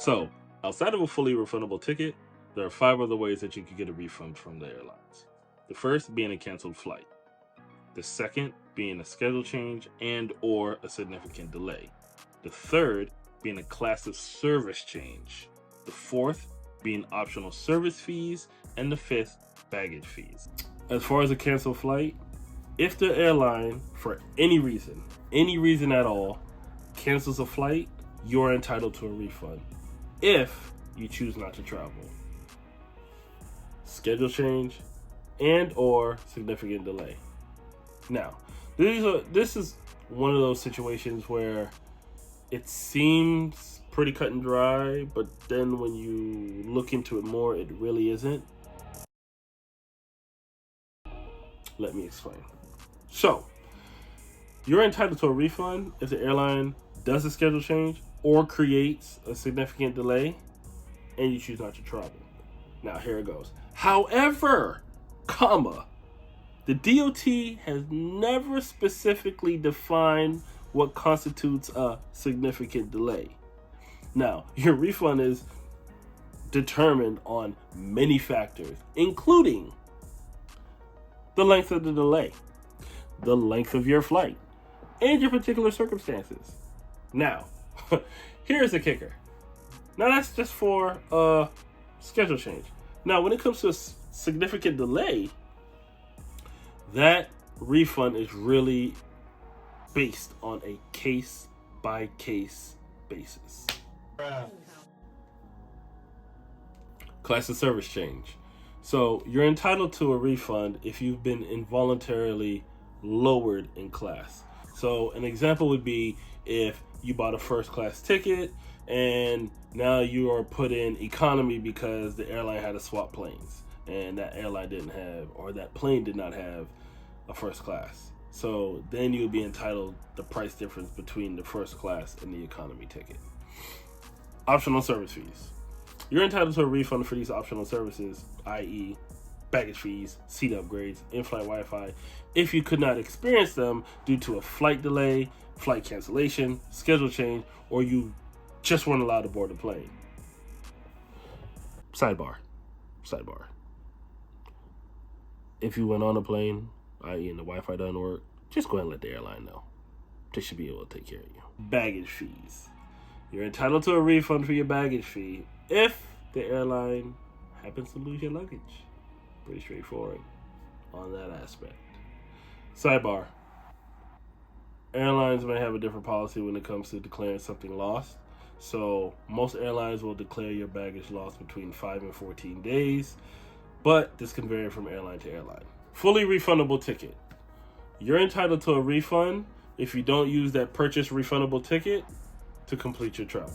So, outside of a fully refundable ticket, there are 5 other ways that you can get a refund from the airlines. The first being a canceled flight. The second being a schedule change and or a significant delay. The third being a class of service change. The fourth being optional service fees, and the fifth, baggage fees. As far as a canceled flight, if the airline, for any reason at all, cancels a flight, you're entitled to a refund if you choose not to travel. Schedule change and or significant delay. Now, this is one of those situations where it seems pretty cut and dry, but then when you look into it more, it really isn't. Let me explain. So, you're entitled to a refund if the airline does a schedule change or creates a significant delay and you choose not to travel. Now, here it goes. However, the DOT has never specifically defined what constitutes a significant delay. Now, your refund is determined on many factors, including the length of the delay, the length of your flight, and your particular circumstances. Now, here's the kicker. Now, that's just for a schedule change. Now, when it comes to a significant delay, that refund is really based on a case-by-case basis. Class of service change. So you're entitled to a refund if you've been involuntarily lowered in class. So an example would be if you bought a first class ticket and now you are put in economy because the airline had to swap planes and that airline didn't have, or that plane did not have a first class. So then you'll be entitled the price difference between the first class and the economy ticket. Optional service fees. You're entitled to a refund for these optional services, i.e. baggage fees, seat upgrades, in-flight Wi-Fi, if you could not experience them due to a flight delay, flight cancellation, schedule change, or you just weren't allowed to board the plane. Sidebar. If you went on a plane, i.e. and the Wi-Fi doesn't work, just go ahead and let the airline know. They should be able to take care of you. Baggage fees. You're entitled to a refund for your baggage fee if the airline happens to lose your luggage. Pretty straightforward on that aspect. Sidebar. Airlines may have a different policy when it comes to declaring something lost. So most airlines will declare your baggage lost between 5 and 14 days, but this can vary from airline to airline. Fully refundable ticket. You're entitled to a refund if you don't use that purchased refundable ticket to complete your travel.